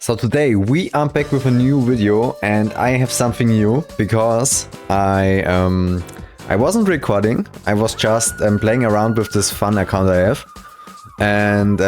So today we are back with a new video and I have something new because I wasn't recording. I was just playing around with this fun account I have. And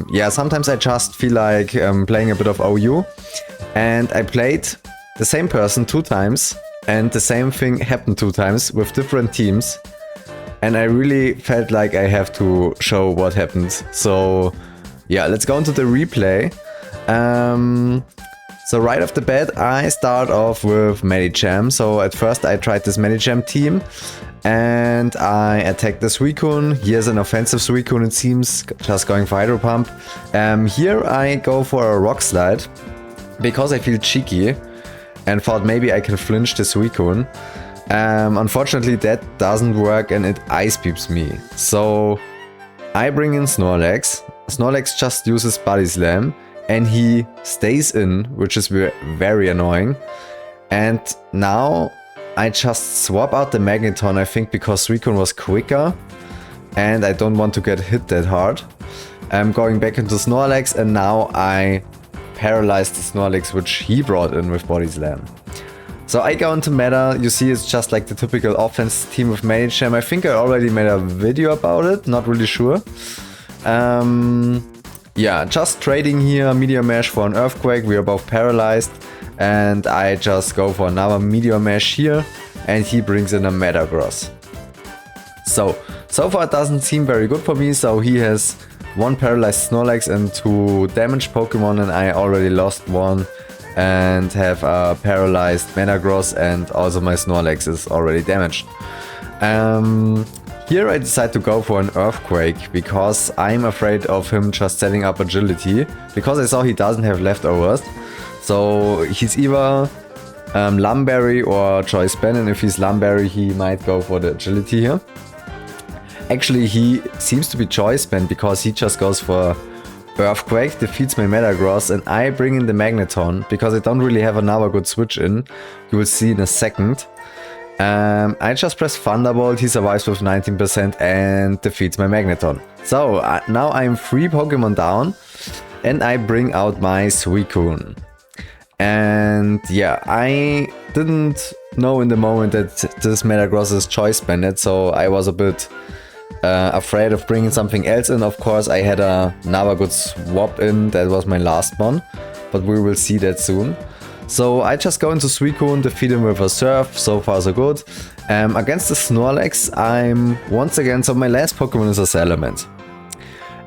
yeah, sometimes I just feel like playing a bit of OU. And I played the same person 2 times and the same thing happened 2 times with different teams. And I really felt like I have to show what happened. So yeah, let's go into the replay. So right off the bat, I start off with Medijam. So at first I tried this Medijam team and I attacked the Suicune. Here's an offensive Suicune, it seems, just going for Hydro Pump. Here I go for a Rock Slide because I feel cheeky and thought maybe I can flinch the Suicune. Unfortunately that doesn't work and it Ice Beeps me. So I bring in Snorlax. Snorlax just uses Body Slam. And he stays in, which is very annoying. And now I just swap out the Magneton, I think, because Suicune was quicker. And I don't want to get hit that hard. I'm going back into Snorlax and now I paralyze the Snorlax, which he brought in with Body Slam. So I go into meta, you see it's just like the typical offense team with Medijam. I think I already made a video about it, not really sure. Yeah, just trading here, Meteor Mash for an Earthquake, we are both paralyzed. And I just go for another Meteor Mash here, and he brings in a Metagross. So far it doesn't seem very good for me, so he has 1 paralyzed Snorlax and 2 damaged Pokemon, and I already lost 1. And have a paralyzed Metagross, and also my Snorlax is already damaged. Here I decide to go for an Earthquake, because I'm afraid of him just setting up Agility, because I saw he doesn't have leftovers. So he's either Lumberry or Choice Band, and if he's Lumberry he might go for the Agility here. Actually he seems to be Choice Band, because he just goes for Earthquake, defeats my Metagross, and I bring in the Magneton, because I don't really have another good switch in. You will see in a second. I just press Thunderbolt, he survives with 19% and defeats my Magneton. So now I'm 3 Pokemon down and I bring out my Suicune. And yeah, I didn't know in the moment that this Metagross is Choice Banded, so I was a bit afraid of bringing something else in. Of course I had another good swap in, that was my last one, but we will see that soon. So I just go into Suicune, defeat him with a Surf, so far so good. Against the Snorlax, I'm once again, so my last Pokemon is a Salamence.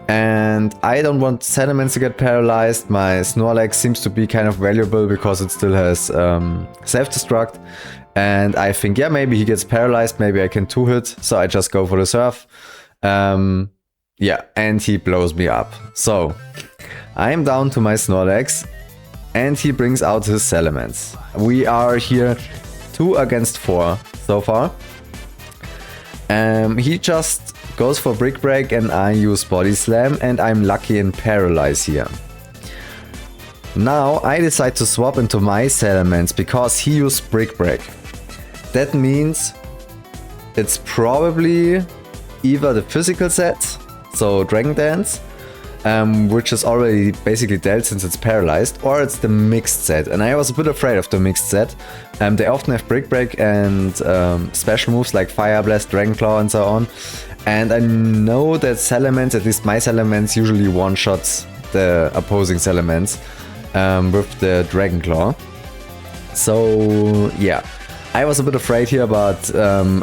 And I don't want Salamence to get paralyzed. My Snorlax seems to be kind of valuable because it still has self-destruct. And I think, yeah, maybe he gets paralyzed, maybe I can 2-hit, so I just go for the Surf. Yeah, and he blows me up. So I'm down to my Snorlax. And he brings out his Salamence. We are here 2 against 4 so far. He just goes for Brick Break and I use Body Slam and I'm lucky in Paralyze here. Now I decide to swap into my Salamence because he used Brick Break. That means it's probably either the physical set, so Dragon Dance, which is already basically dealt since it's paralyzed, or it's the mixed set. And I was a bit afraid of the mixed set. They often have Brick Break and special moves like Fire Blast, Dragon Claw and so on. And I know that Salamence, at least my Salamence, usually one-shots the opposing Salamence with the Dragon Claw. So yeah, I was a bit afraid here, but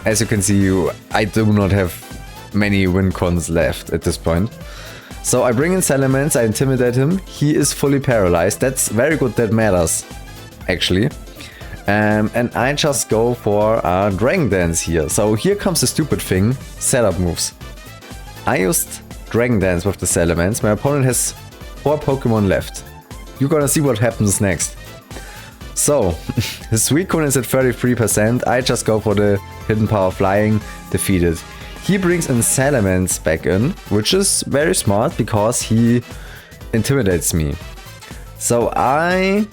as you can see, I do not have many win cons left at this point. So I bring in Salamence, I intimidate him, he is fully paralyzed, that's very good, that matters, actually. And I just go for a Dragon Dance here. So here comes the stupid thing, setup moves. I used Dragon Dance with the Salamence, my opponent has 4 Pokemon left. You're gonna see what happens next. So, his Suicune is at 33%, I just go for the Hidden Power Flying, defeated. He brings in Salamence back in, which is very smart because he intimidates me. So I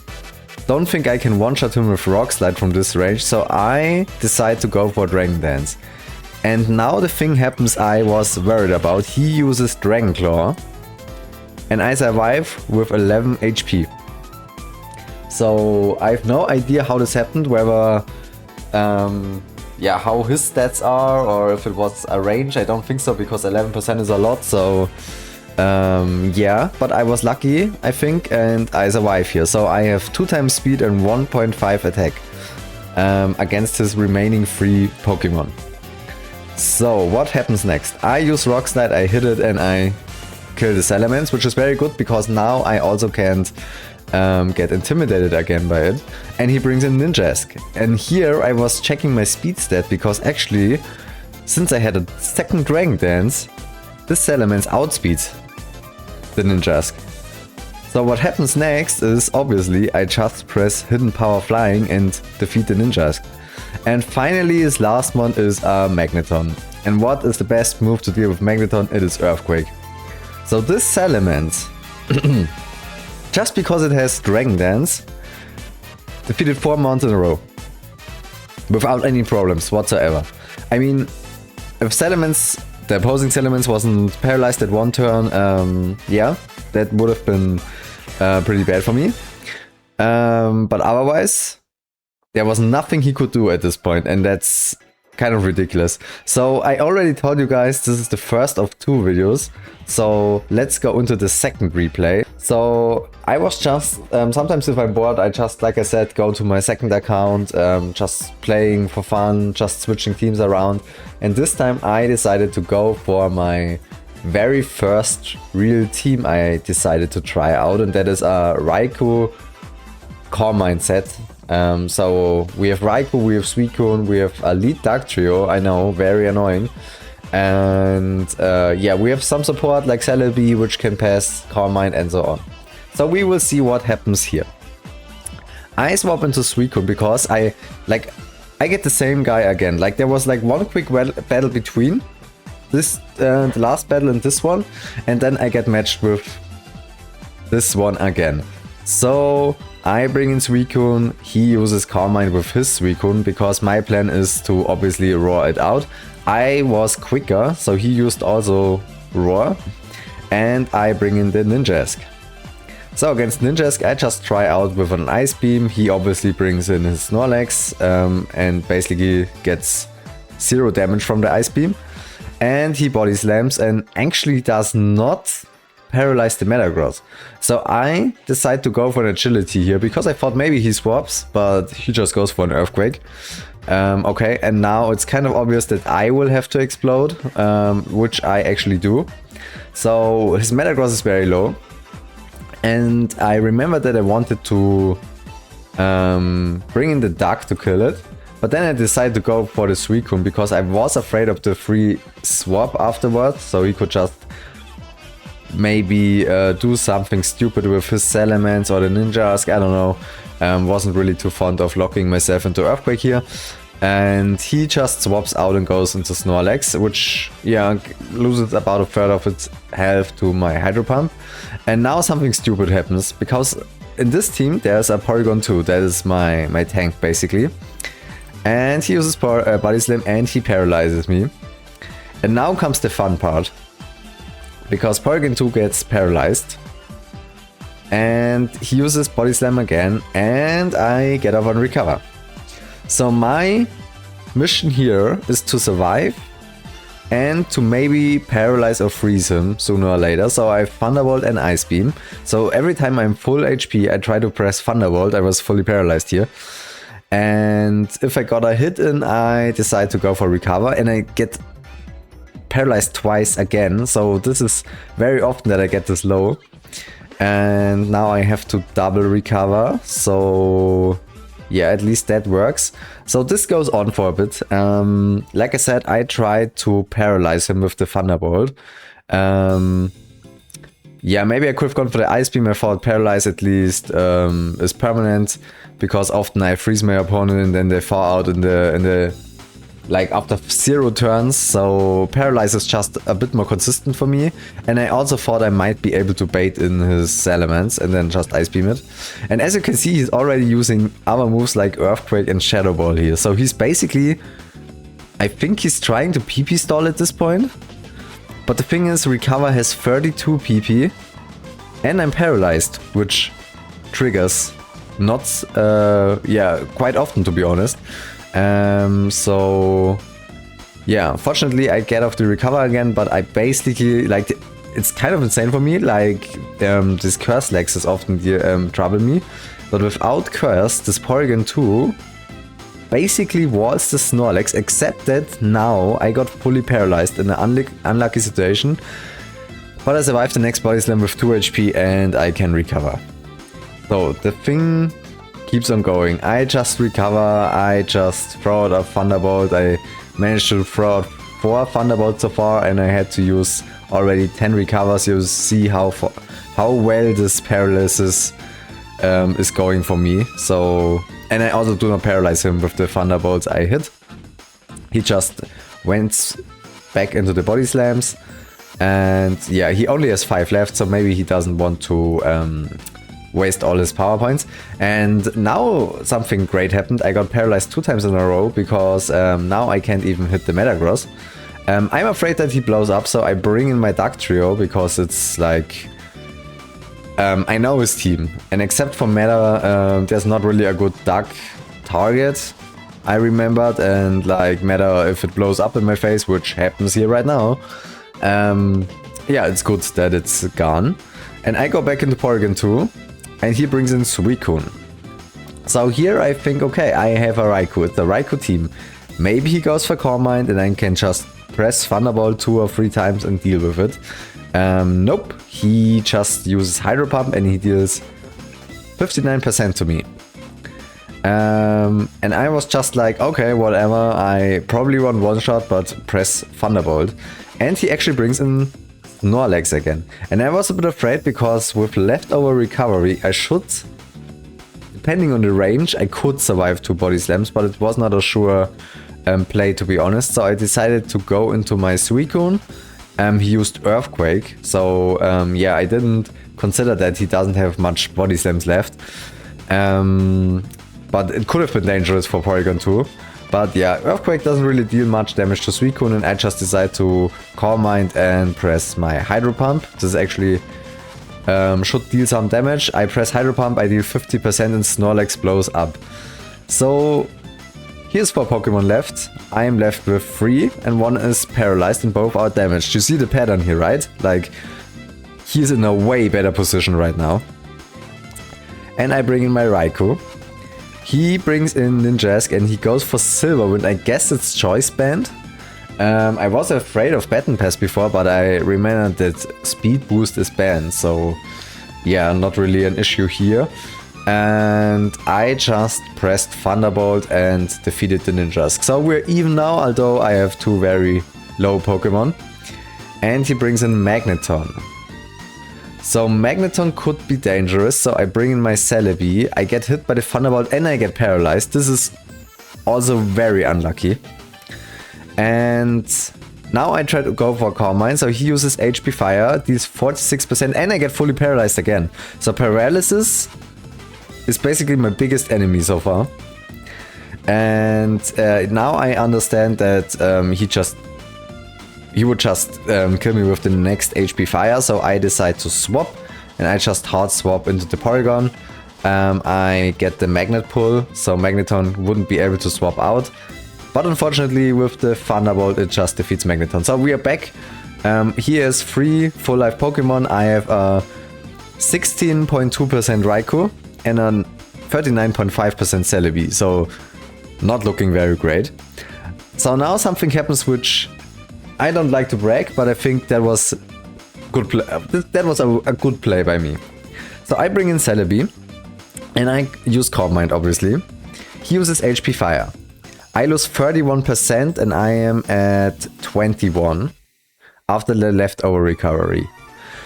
don't think I can one-shot him with Rock Slide from this range, so I decide to go for Dragon Dance. And now the thing happens I was worried about. He uses Dragon Claw and I survive with 11 HP. So I have no idea how this happened, whether yeah, how his stats are, or if it was a range. I don't think so, because 11% is a lot. So yeah, but I was lucky, I think, and I survive here. So I have 2 times speed and 1.5 attack against his remaining 3 Pokemon. So what happens next? I use Rock Slide, I hit it, and I kill this Elements, which is very good, because now I also can't get intimidated again by it. And he brings in Ninjask. And here I was checking my speed stat, because actually, since I had a second Dragon Dance, this Elements outspeeds the Ninjask. So what happens next is, obviously, I just press Hidden Power Flying and defeat the Ninjask. And finally, his last one is Magneton. And what is the best move to deal with Magneton? It is Earthquake. So this Salamence, just because it has Dragon Dance, defeated 4 months in a row. Without any problems whatsoever. I mean, if Salamence, the opposing Salamence, wasn't paralyzed at 1 turn, yeah, that would have been pretty bad for me. But otherwise, there was nothing he could do at this point, and that's kind of ridiculous. So I already told you guys this is the first of 2 videos. So let's go into the second replay. So I was just, sometimes if I'm bored, I just, like I said, go to my second account, just playing for fun, just switching teams around. And this time I decided to go for my very first real team I decided to try out, and that is a Raikou Core set. So we have Raikou, we have Suicune, we have a lead Dark Trio, I know, very annoying. And yeah, we have some support like Celebi, which can pass Carmine and so on. So we will see what happens here. I swap into Suicune because I get the same guy again. Like there was like one quick battle between this the last battle and this one, and then I get matched with this one again. So I bring in Suicune, he uses Carmine with his Suicune, because my plan is to obviously roar it out. I was quicker, so he used also roar, and I bring in the Ninjask. So against Ninjask I just try out with an Ice Beam. He obviously brings in his Snorlax and basically gets 0 damage from the Ice Beam. And he body slams and actually does not paralyze the Metagross. So I decide to go for an Agility here, because I thought maybe he swaps, but he just goes for an Earthquake. Okay, and now it's kind of obvious that I will have to explode, which I actually do. So his Metagross is very low. And I remember that I wanted to bring in the Duck to kill it. But then I decided to go for the Suicune, because I was afraid of the free swap afterwards. So he could just maybe do something stupid with his Salamence or the Ninjask, I don't know. Wasn't really too fond of locking myself into Earthquake here. And he just swaps out and goes into Snorlax, which, yeah, loses about a third of its health to my Hydro Pump. And now something stupid happens, because in this team there's a Porygon 2, that is my tank basically. And he uses Body Slam and he paralyzes me. And now comes the fun part, because Porygon 2 gets paralyzed. And he uses Body Slam again, and I get off on recover. So my mission here is to survive and to maybe paralyze or freeze him sooner or later. So I have Thunderbolt and Ice Beam. So every time I'm full HP, I try to press Thunderbolt. I was fully paralyzed here. And if I got a hit in, I decide to go for recover, and I get paralyzed twice again. So this is very often that I get this low. And now I have to double recover. So yeah, at least that works. So this goes on for a bit. Like I said, I tried to paralyze him with the Thunderbolt. Yeah, maybe I could have gone for the Ice Beam. I thought paralyze at least is permanent, because often I freeze my opponent and then they fall out in the like after 0 turns. So paralyze is just a bit more consistent for me. And I also thought I might be able to bait in his Salamence and then just Ice Beam it. And as you can see, he's already using other moves like Earthquake and Shadow Ball here. So he's basically, I think he's trying to PP stall at this point. But the thing is, recover has 32 PP and I'm paralyzed, which triggers not, yeah, quite often to be honest. So yeah, fortunately I get off the recover again, but I basically, like, it's kind of insane for me, like, this curse legs is often trouble me, but without curse, this Porygon 2 basically walls the Snorlax, except that now I got fully paralyzed in an unlucky situation, but I survived the next body slam with 2 HP and I can recover. So the thing keeps on going. I just recover, I just throw out a Thunderbolt, I managed to throw out 4 Thunderbolts so far and I had to use already 10 recovers. You see how well this paralysis is going for me. So, and I also do not paralyze him with the Thunderbolts I hit. He just went back into the body slams, and yeah, he only has 5 left, so maybe he doesn't want to waste all his power points. And now something great happened. I got paralyzed 2 times in a row because now I can't even hit the Metagross. I'm afraid that he blows up, so I bring in my Duck Trio because it's like, I know his team, and except for Meta, there's not really a good Duck target, I remembered, and like Meta, if it blows up in my face, which happens here right now, yeah, it's good that it's gone. And I go back into Porygon 2, and he brings in Suicune. So here I think, okay, I have a Raikou, it's the Raikou team. Maybe he goes for Calm Mind and I can just press Thunderbolt 2 or 3 times and deal with it. Nope, he just uses Hydro Pump and he deals 59% to me. And I was just like, okay, whatever, I probably want one shot, but press Thunderbolt. And he actually brings in Snorlax again. And I was a bit afraid because with leftover recovery, I should, depending on the range, I could survive 2 body slams, but it was not a sure play, to be honest. So I decided to go into my Suicune. He used Earthquake, so yeah, I didn't consider that he doesn't have much body slams left. But it could have been dangerous for Porygon 2. But yeah, Earthquake doesn't really deal much damage to Suicune, and I just decide to Calm Mind and press my Hydro Pump. This actually should deal some damage. I press Hydro Pump, I deal 50% and Snorlax blows up. So here's 4 Pokemon left. I am left with 3 and 1 is paralyzed and both are damaged. You see the pattern here, right? Like, he's in a way better position right now. And I bring in my Raikou. He brings in Ninjask and he goes for Silverwind. I guess it's Choice Band. I was afraid of Baton Pass before, but I remembered that Speed Boost is banned. So yeah, not really an issue here. And I just pressed Thunderbolt and defeated the Ninjask. So we're even now, although I have 2 very low Pokemon. And he brings in Magneton. So Magneton could be dangerous, so I bring in my Celebi, I get hit by the Thunderbolt and I get paralyzed. This is also very unlucky. And now I try to go for Calm Mind, so he uses HP Fire, deals 46% and I get fully paralyzed again. So paralysis is basically my biggest enemy so far. And now I understand that he would just kill me with the next HP Fire, so I decide to swap, and I just hard swap into the Porygon. I get the Magnet Pull, so Magneton wouldn't be able to swap out. But unfortunately with the Thunderbolt it just defeats Magneton. So we are back. He has 3 full life Pokemon. I have a 16.2% Raikou and a 39.5% Celebi, so not looking very great. So now something happens which I don't like to brag, but I think that was good play. That was a good play by me. So I bring in Celebi, and I use Calm Mind, obviously. He uses HP Fire. I lose 31%, and I am at 21 after the leftover recovery.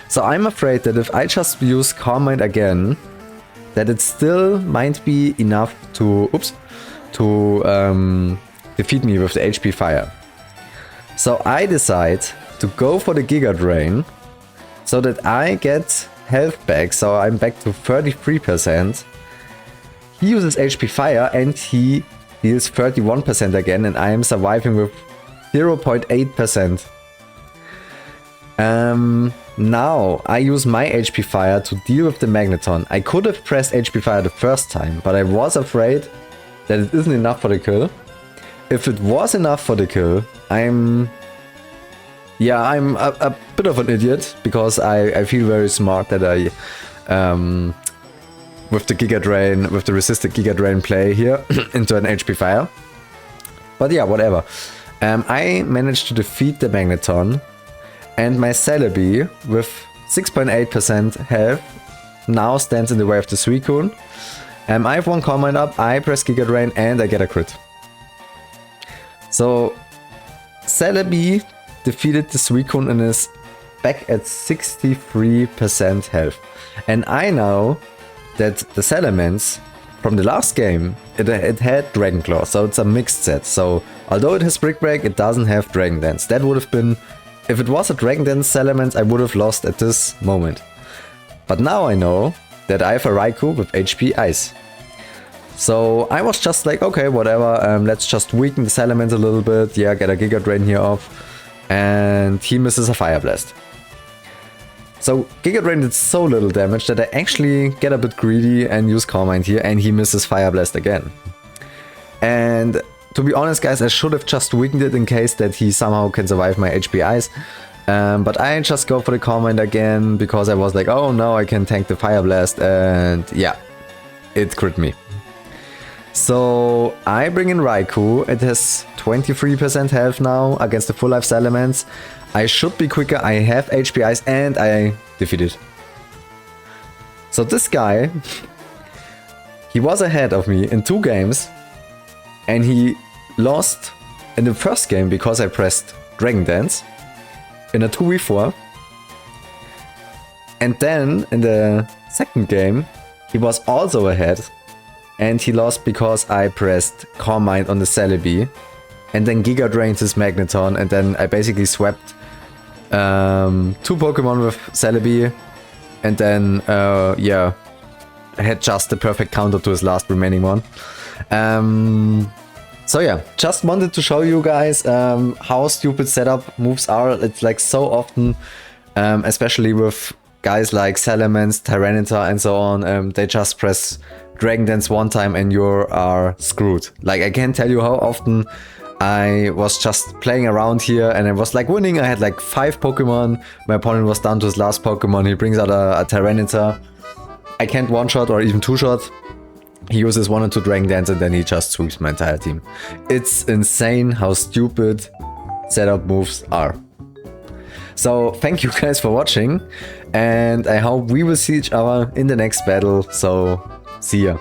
So I'm afraid that if I just use Calm Mind again, that it still might be enough to defeat me with the HP Fire. So I decide to go for the Giga Drain so that I get health back, so I'm back to 33%. He uses HP Fire and he deals 31% again, and I am surviving with 0.8%. Now I use my HP Fire to deal with the Magneton. I could have pressed HP Fire the first time, but I was afraid that it isn't enough for the kill. If it was enough for the kill, I'm a bit of an idiot, because I feel very smart that I, with the Giga Drain, with the resisted Giga Drain play here into an HP Fire. But yeah, whatever. I managed to defeat the Magneton, and my Celebi with 6.8% health now stands in the way of the Suicune. I have one command up, I press Giga Drain and I get a crit. So Celebi defeated the Suicune and is back at 63% health. And I know that the Salamence from the last game, it had Dragon Claw, so it's a mixed set. So although it has Brick Break, it doesn't have Dragon Dance. That would have been, if it was a Dragon Dance Salamence, I would have lost at this moment. But now I know that I have a Raikou with HP Ice. So I was just like, okay, whatever, let's just weaken the Salamence a little bit, yeah, get a Giga Drain here off, and he misses a Fire Blast. So Giga Drain did so little damage that I actually get a bit greedy and use Calm Mind here, and he misses Fire Blast again. And to be honest guys, I should have just weakened it in case that he somehow can survive my HP Ice. But I just go for the Calm Mind again, because I was like, oh no, I can tank the Fire Blast, and yeah, it crit me. So I bring in Raikou, it has 23% health now against the full life Salamence. I should be quicker, I have HP Ice and I defeat it. So this guy, he was ahead of me in 2 games, and he lost in the first game because I pressed Dragon Dance in a 2v4. And then in the second game, he was also ahead, and he lost because I pressed Calm Mind on the Celebi, and then Giga Drained his Magneton, and then I basically swept 2 Pokemon with Celebi, and then yeah, had just the perfect counter to his last remaining one. So yeah, just wanted to show you guys how stupid setup moves are. It's like so often, especially with guys like Salamence, Tyranitar and so on, they just press Dragon Dance one time and you are screwed. Like, I can't tell you how often I was just playing around here and I was like winning. I had like 5 Pokemon, my opponent was down to his last Pokemon, he brings out a Tyranitar. I can't one-shot or even two-shot. He uses 1 or 2 Dragon Dance and then he just sweeps my entire team. It's insane how stupid setup moves are. So thank you guys for watching, and I hope we will see each other in the next battle. So see ya.